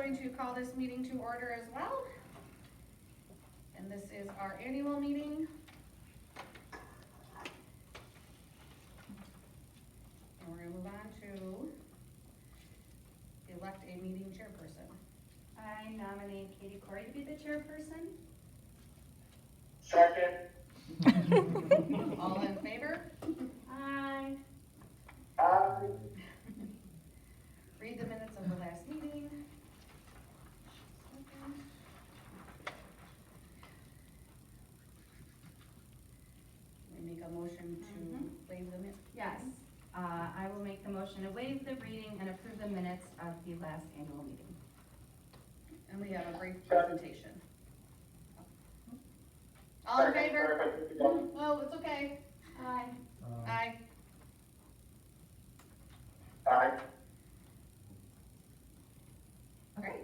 going to call this meeting to order as well. And this is our annual meeting. And we're gonna move on to elect a meeting chairperson. I nominate Katie Corey to be the chairperson. Second. All in favor? Aye. Aye. Read the minutes of the last meeting. We make a motion to waive the minutes. Yes, I will make the motion to waive the reading and approve the minutes of the last annual meeting. And we have a brief presentation. All in favor? Oh, it's okay. Aye. Aye. Aye. Okay,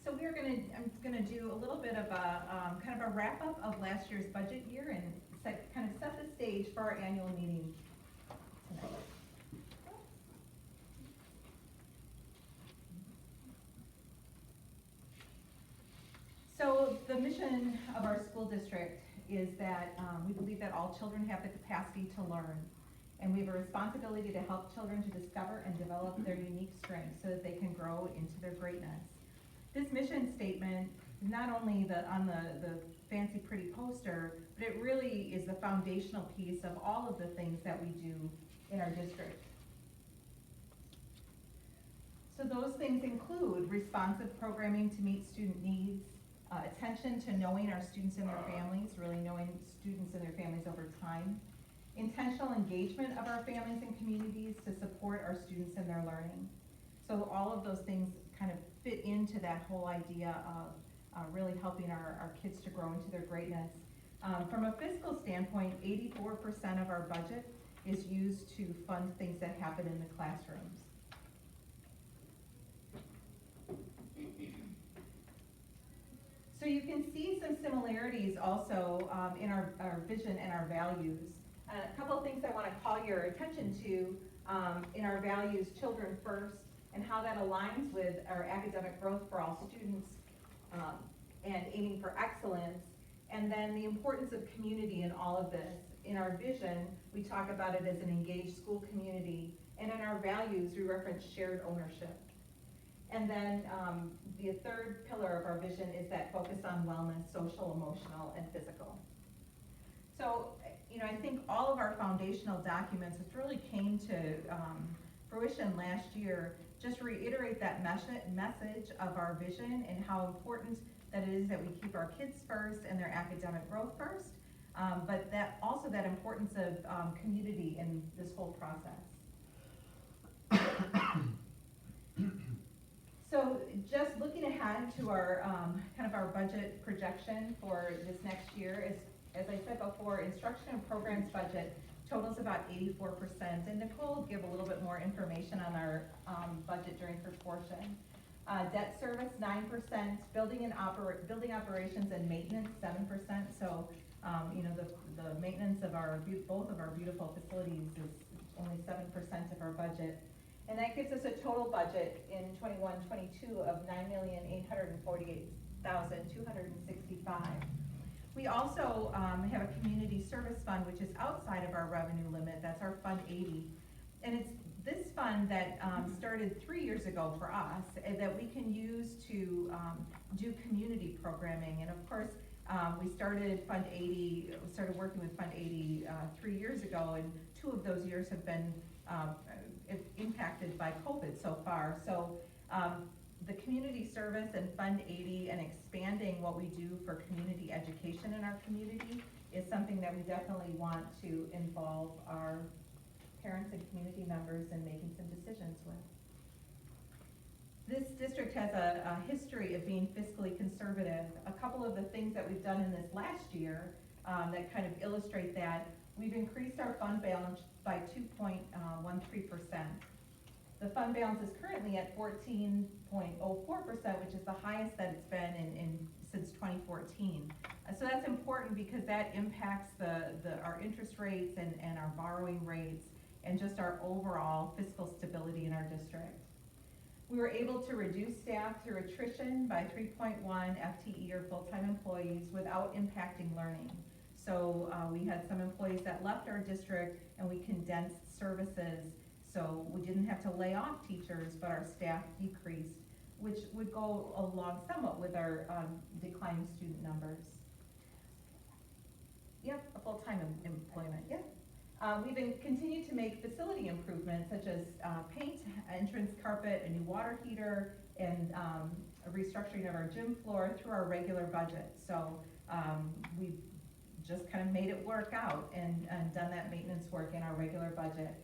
so I'm gonna do a little bit of a, kind of a wrap up of last year's budget year and kind of set the stage for our annual meeting tonight. So the mission of our school district is that we believe that all children have the capacity to learn. And we have a responsibility to help children to discover and develop their unique strengths so that they can grow into their greatness. This mission statement is not only on the fancy pretty poster, but it really is the foundational piece of all of the things that we do in our district. So those things include responsive programming to meet student needs, attention to knowing our students and their families, really knowing students and their families over time, intentional engagement of our families and communities to support our students in their learning. So all of those things kind of fit into that whole idea of really helping our kids to grow into their greatness. From a fiscal standpoint, 84% of our budget is used to fund things that happen in the classrooms. So you can see some similarities also in our vision and our values. A couple of things I want to call your attention to in our values, children first, and how that aligns with our academic growth for all students and aiming for excellence, and then the importance of community in all of this. In our vision, we talk about it as an engaged school community, and in our values, we reference shared ownership. And then the third pillar of our vision is that focus on wellness, social, emotional, and physical. So, you know, I think all of our foundational documents, which really came to fruition last year, just reiterate that message of our vision and how important that it is that we keep our kids first and their academic growth first, but that also that importance of community in this whole process. So just looking ahead to our kind of our budget projection for this next year is, as I said before, instruction and programs budget totals about 84%, and Nicole will give a little bit more information on our budget during her portion. Debt service 9%, building operations and maintenance 7%. So you know, the maintenance of both of our beautiful facilities is only 7% of our budget. And that gives us a total budget in 21-22 of $9,848,265. We also have a community service fund, which is outside of our revenue limit. That's our Fund 80. And it's this fund that started 3 years ago for us that we can use to do community programming. And of course, we started working with Fund 80 3 years ago, and 2 of those years have been impacted by COVID so far. So the community service and Fund 80 and expanding what we do for community education in our community is something that we definitely want to involve our parents and community members in making some decisions with. This district has a history of being fiscally conservative. A couple of the things that we've done in this last year that kind of illustrate that, we've increased our fund balance by 2.13%. The fund balance is currently at 14.04%, which is the highest that it's been since 2014. So that's important because that impacts our interest rates and our borrowing rates and just our overall fiscal stability in our district. We were able to reduce staff through attrition by 3.1 FTE or full-time employees without impacting learning. So we had some employees that left our district and we condensed services. So we didn't have to lay off teachers, but our staff decreased, which would go along somewhat with our declining student numbers. Yep, a full-time employment, yep. We've continued to make facility improvements such as paint, entrance carpet, a new water heater, and a restructuring of our gym floor through our regular budget. So we've just kind of made it work out and done that maintenance work in our regular budget.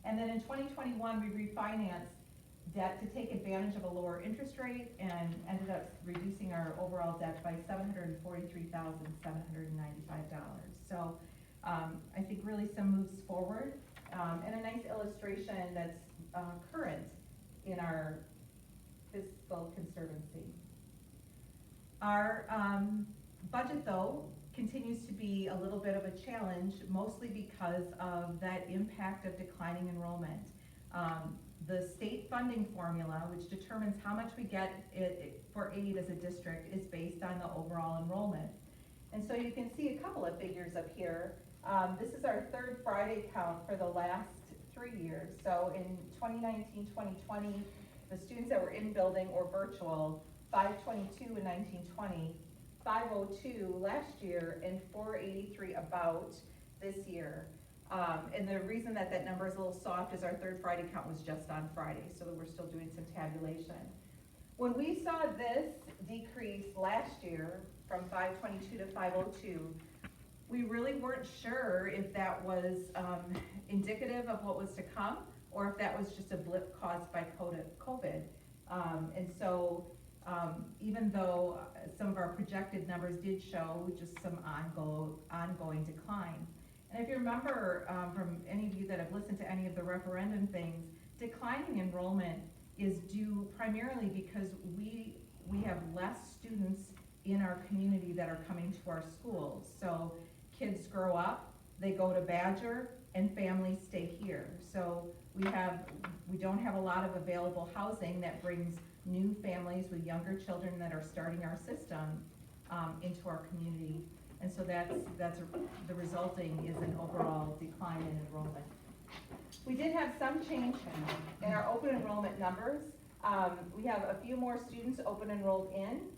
And then in 2021, we refinanced debt to take advantage of a lower interest rate and ended up reducing our overall debt by $743,795. So I think really some moves forward and a nice illustration that's current in our fiscal conservancy. Our budget, though, continues to be a little bit of a challenge, mostly because of that impact of declining enrollment. The state funding formula, which determines how much we get for aid as a district, is based on the overall enrollment. And so you can see a couple of figures up here. This is our third Friday count for the last 3 years. So in 2019-2020, the students that were in building or virtual, 522 in 1920, 502 last year, and 483 about this year. And the reason that that number is a little soft is our third Friday count was just on Friday, so we're still doing some tabulation. When we saw this decrease last year from 522 to 502, we really weren't sure if that was indicative of what was to come, or if that was just a blip caused by COVID. And so even though some of our projected numbers did show just some ongoing decline. And if you remember from any of you that have listened to any of the referendum things, declining enrollment is due primarily because we have less students in our community that are coming to our schools. So kids grow up, they go to Badger, and families stay here. So we don't have a lot of available housing that brings new families with younger children that are starting our system into our community. And so the resulting is an overall decline in enrollment. We did have some change in our open enrollment numbers. We have a few more students open enrolled in,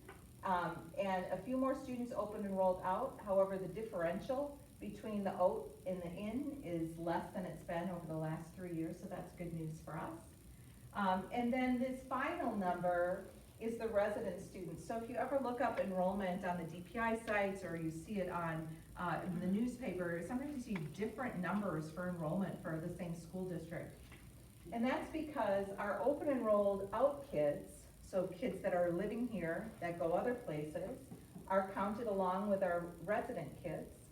and a few more students open enrolled out. However, the differential between the out and the in is less than it's been over the last 3 years, so that's good news for us. And then this final number is the resident students. So if you ever look up enrollment on the DPI sites or you see it on in the newspaper, sometimes you see different numbers for enrollment for the same school district. And that's because our open enrolled out kids, so kids that are living here that go other places, are counted along with our resident kids.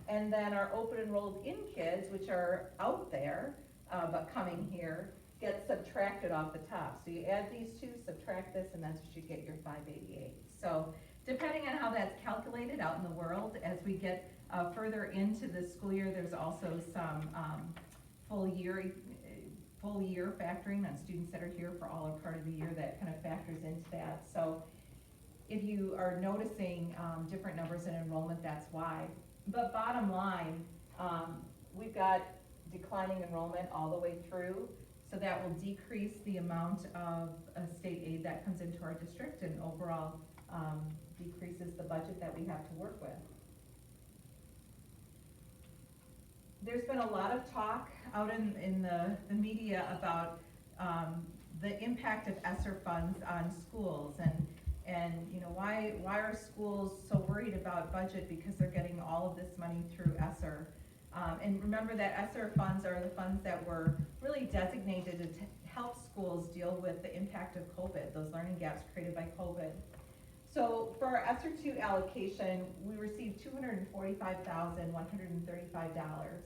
And then our open enrolled in kids, which are out there but coming here, get subtracted off the top. So you add these two, subtract this, and that's what you get your 588. So depending on how that's calculated out in the world, as we get further into the school year, there's also some full year factoring on students that are here for all or part of the year that kind of factors into that. So if you are noticing different numbers in enrollment, that's why. But bottom line, we've got declining enrollment all the way through. So that will decrease the amount of state aid that comes into our district and overall decreases the budget that we have to work with. There's been a lot of talk out in the media about the impact of ESSER funds on schools and you know, why are schools so worried about budget because they're getting all of this money through ESSER. And remember that ESSER funds are the funds that were really designated to help schools deal with the impact of COVID, those learning gaps created by COVID. So for our ESSER 2 allocation, we received $245,135,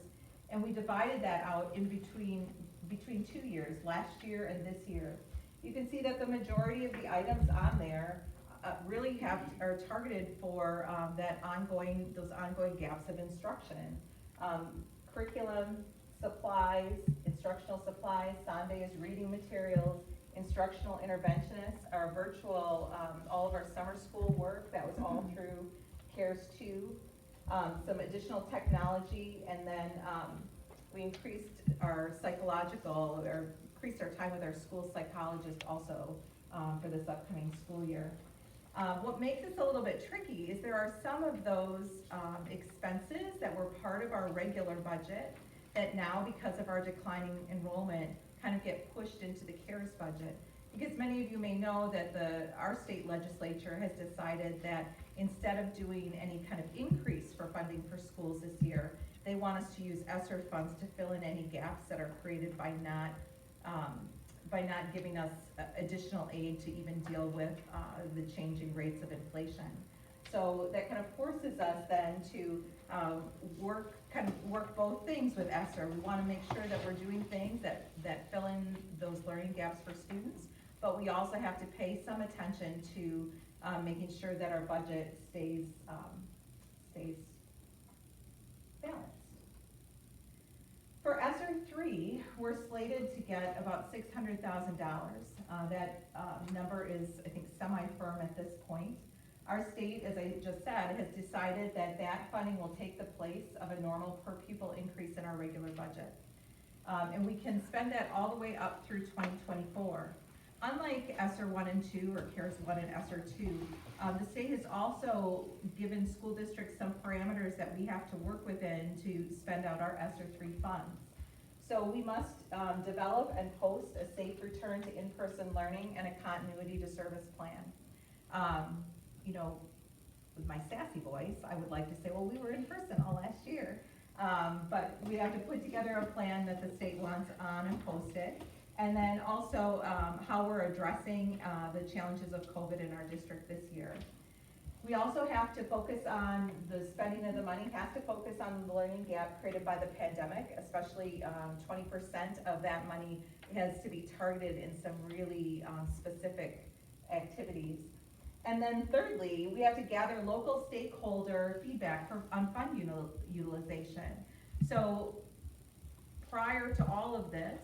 and we divided that out in between 2 years, last year and this year. You can see that the majority of the items on there really are targeted for those ongoing gaps of instruction. Curriculum, supplies, instructional supplies, Sande's reading materials, instructional interventionists, our virtual, all of our summer school work, that was all through CARES 2. Some additional technology, and then we increased our increased our time with our school psychologist also for this upcoming school year. What makes this a little bit tricky is there are some of those expenses that were part of our regular budget that now, because of our declining enrollment, kind of get pushed into the CARES budget. Because many of you may know that our state legislature has decided that instead of doing any kind of increase for funding for schools this year, they want us to use ESSER funds to fill in any gaps that are created by not giving us additional aid to even deal with the changing rates of inflation. So that kind of forces us then to work both things with ESSER. We want to make sure that we're doing things that fill in those learning gaps for students, but we also have to pay some attention to making sure that our budget stays balanced. For ESSER 3, we're slated to get about $600,000. That number is, I think, semi-firm at this point. Our state, as I just said, has decided that that funding will take the place of a normal per pupil increase in our regular budget. And we can spend that all the way up through 2024. Unlike ESSER 1 and 2, or CARES 1 and ESSER 2, the state has also given school districts some parameters that we have to work within to spend out our ESSER 3 funds. So we must develop and post a safe return to in-person learning and a continuity to service plan. You know, with my sassy voice, I would like to say, well, we were in person all last year. But we have to put together a plan that the state wants on and posted. And then also how we're addressing the challenges of COVID in our district this year. We also have to focus on the spending of the money, has to focus on the learning gap created by the pandemic, especially 20% of that money has to be targeted in some really specific activities. And then thirdly, we have to gather local stakeholder feedback on fund utilization. So prior to all of this,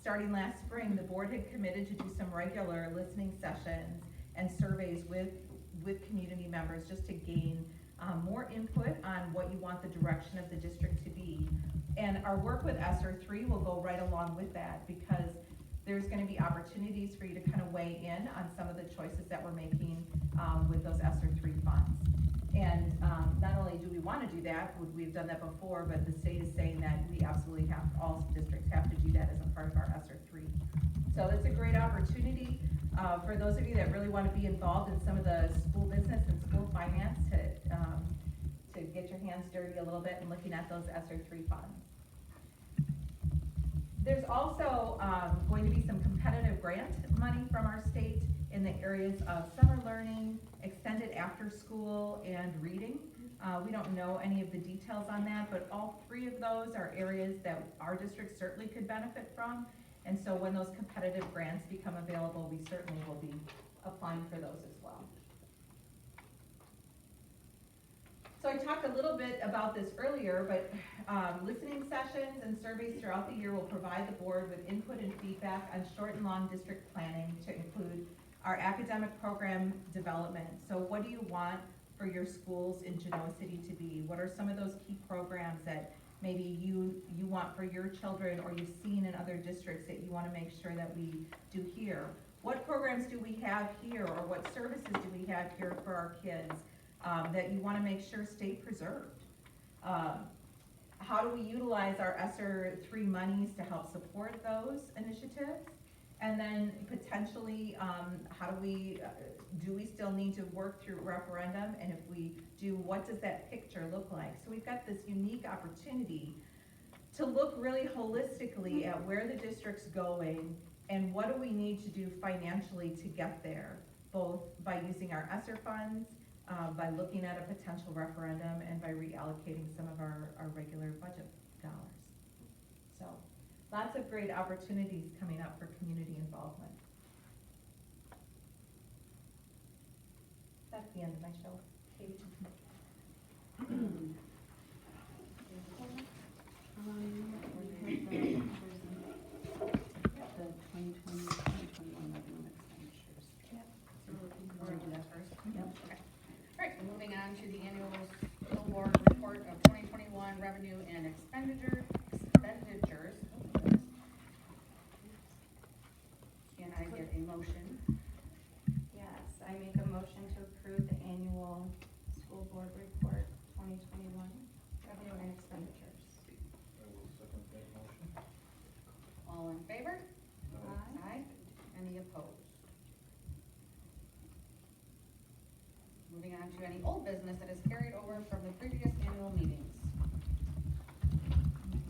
starting last spring, the board had committed to do some regular listening sessions and surveys with community members just to gain more input on what you want the direction of the district to be. And our work with ESSER 3 will go right along with that, because there's going to be opportunities for you to kind of weigh in on some of the choices that we're making with those ESSER 3 funds. And not only do we want to do that, we've done that before, but the state is saying that we absolutely have, all districts have to do that as a part of our ESSER 3. So it's a great opportunity for those of you that really want to be involved in some of the school business and school finance to get your hands dirty a little bit and looking at those ESSER 3 funds. There's also going to be some competitive grant money from our state in the areas of summer learning, extended after school, and reading. We don't know any of the details on that, but all three of those are areas that our district certainly could benefit from. And so when those competitive grants become available, we certainly will be applying for those as well. So I talked a little bit about this earlier, but listening sessions and surveys throughout the year will provide the board with input and feedback on short and long district planning to include our academic program development. So what do you want for your schools in Genoa City to be? What are some of those key programs that maybe you want for your children, or you've seen in other districts that you want to make sure that we do here? What programs do we have here, or what services do we have here for our kids that you want to make sure stay preserved? How do we utilize our ESSER 3 monies to help support those initiatives? And then potentially, how do we still need to work through referendum? And if we do, what does that picture look like? So we've got this unique opportunity to look really holistically at where the district's going and what do we need to do financially to get there, both by using our ESSER funds, by looking at a potential referendum, and by reallocating some of our regular budget dollars. So lots of great opportunities coming up for community involvement. That's the end of my show. Kate. We have the 2020-2021 annual school board report 2021, revenue and expenditures. I will second that motion. All in favor? Aye. Aye. Any opposed? Moving on to any old business that is carried over from the previous annual meetings.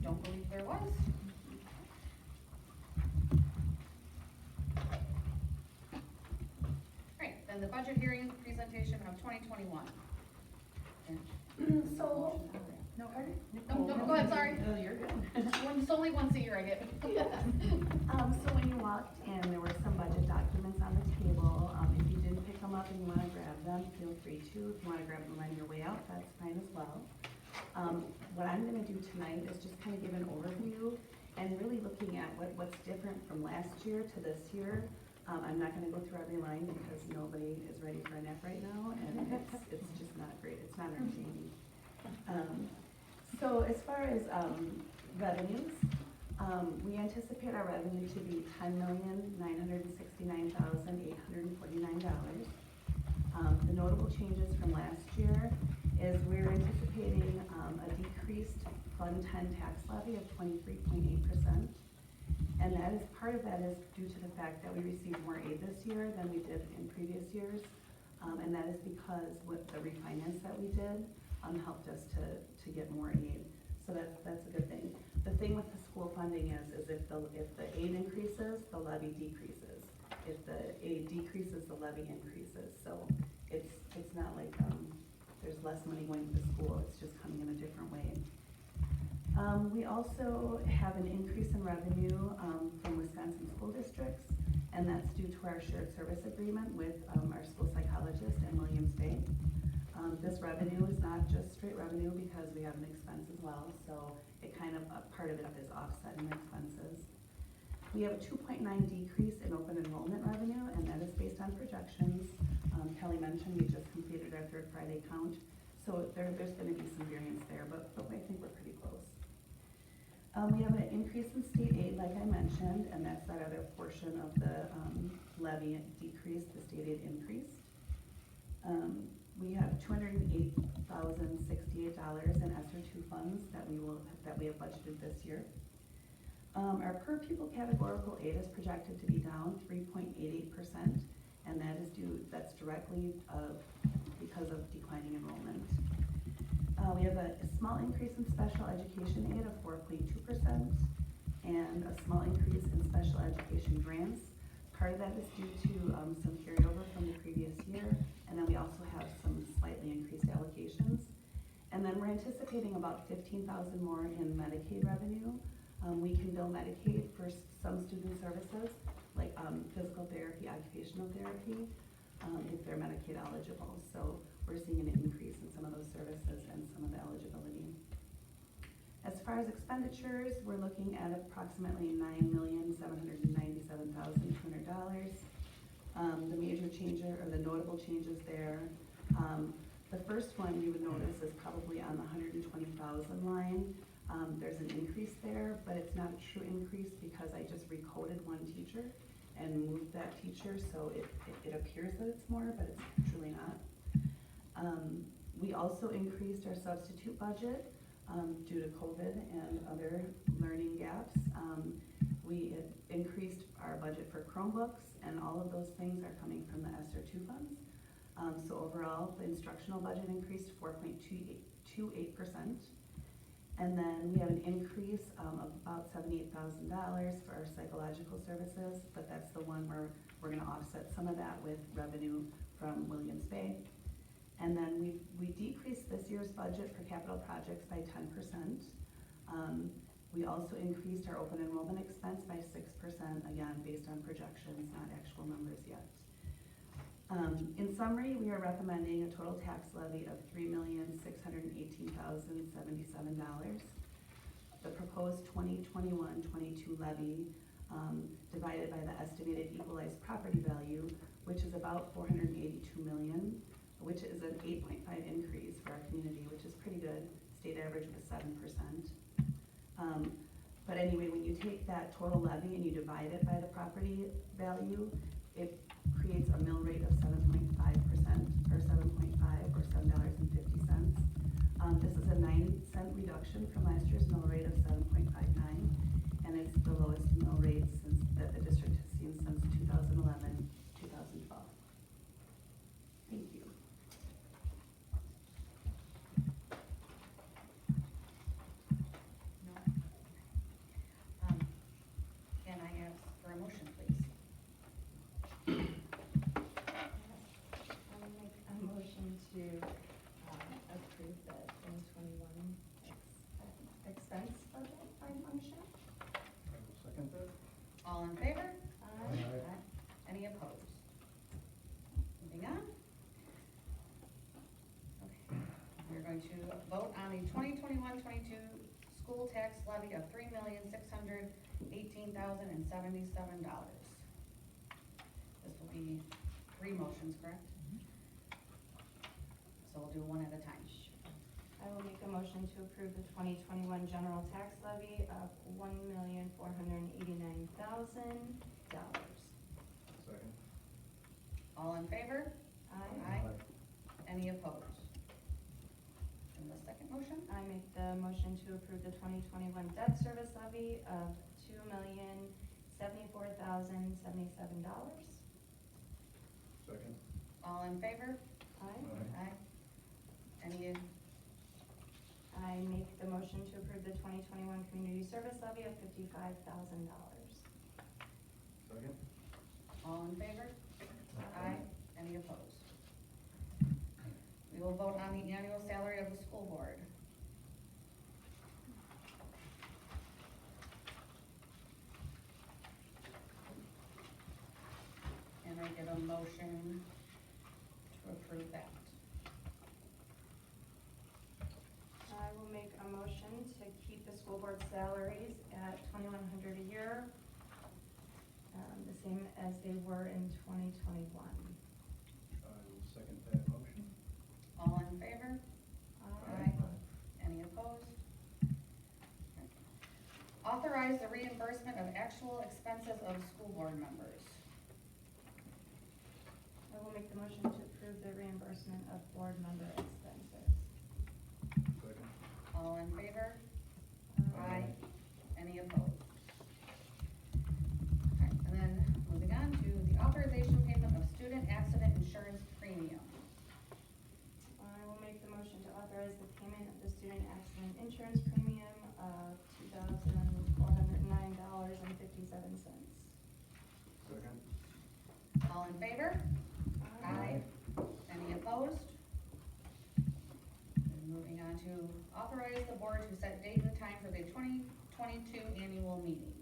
Don't believe there was. Great, then the budget hearing presentation of 2021. So, No, pardon? No, go ahead, sorry. No, you're good. It's only once a year I get. So when you walked in, there were some budget documents on the table. If you didn't pick them up and you wanna grab them, feel free to. If you wanna grab them on your way out, that's fine as well. What I'm gonna do tonight is just kind of give an overview and really looking at what's different from last year to this year. I'm not gonna go through every line because nobody is ready for a nap right now, and it's just not great, it's not entertaining. So as far as, revenues, we anticipate our revenue to be $10,969,849. The notable changes from last year is we're anticipating, a decreased Fund 10 tax levy of 23.8%. And that is, part of that is due to the fact that we received more aid this year than we did in previous years. And that is because with the refinance that we did, helped us to get more aid. So that's a good thing. The thing with the school funding is if the aid increases, the levy decreases. If the aid decreases, the levy increases. So it's not like, there's less money going to the school, it's just coming in a different way. We also have an increase in revenue from Wisconsin school districts, and that's due to our shared service agreement with our school psychologist in Williams Bay. This revenue is not just straight revenue because we have an expense as well, so it kind of, part of it is offsetting expenses. We have a 2.9 decrease in open enrollment revenue, and that is based on projections. Kelly mentioned we just completed our third Friday count, so there's gonna be some variance there, but I think we're pretty close. We have an increase in state aid, like I mentioned, and that's that other portion of the levy decrease, the state aid increase. We have $208,068 in ESSER 2 funds that we have budgeted this year. Our per pupil categorical aid is projected to be down 3.88%, and that's directly because of declining enrollment. We have a small increase in special education aid of 4.2%, and a small increase in special education grants. Part of that is due to some carryover from the previous year, and then we also have some slightly increased allocations. And then we're anticipating about $15,000 more in Medicaid revenue. We can bill Medicaid for some student services, like physical therapy, occupational therapy, if they're Medicaid eligible. So we're seeing an increase in some of those services and some of the eligibility. As far as expenditures, we're looking at approximately $9,797,200. The major change, or the notable changes there, the first one you would notice is probably on the 120,000 line. There's an increase there, but it's not a true increase because I just recoded one teacher and moved that teacher, so it appears that it's more, but it's truly not. We also increased our substitute budget due to COVID and other learning gaps. We increased our budget for Chromebooks, and all of those things are coming from the ESSER 2 funds. So overall, the instructional budget increased 4.28%. And then we have an increase of about $78,000 for our psychological services, but that's the one where we're gonna offset some of that with revenue from Williams Bay. And then we decreased this year's budget for capital projects by 10%. We also increased our open enrollment expense by 6%, again, based on projections, not actual numbers yet. In summary, we are recommending a total tax levy of $3,618,077. The proposed 2021-22 levy divided by the estimated equalized property value, which is about $482 million, which is an 8.5 increase for our community, which is pretty good. State average was 7%. But anyway, when you take that total levy and you divide it by the property value, it creates a mill rate of 7.5% or 7.5. vote on the 2021-22 school tax levy of $3,618,077. This will be 3 motions, correct? So we'll do one at a time. I will make a motion to approve the 2021 general tax levy of $1,489,000. Second. All in favor? Aye. Any opposed? And the second motion? I make the motion to approve the 2021 debt service levy of $2,074,077. Second. All in favor? Aye. Aye. Any, I make the motion to approve the 2021 community service levy of $55,000. Second. all in favor? Aye. Any opposed? We will vote on the annual salary of the school board. And I get a motion to approve that. I will make a motion to keep the school board salaries at $2,100 a year, the same as they were in 2021. I will second that motion. All in favor? Aye. Any opposed? Authorize the reimbursement of actual expenses of school board members. I will make the motion to approve the reimbursement of board member expenses. Second. All in favor? Aye. Any opposed? Okay, and then moving on to the authorization payment of student accident insurance premium. I will make the motion to authorize the payment of the student accident insurance premium of $2,409.57. Second. All in favor? Aye. Any opposed? And moving on to authorize the board to set date and time for the 2022 annual meeting.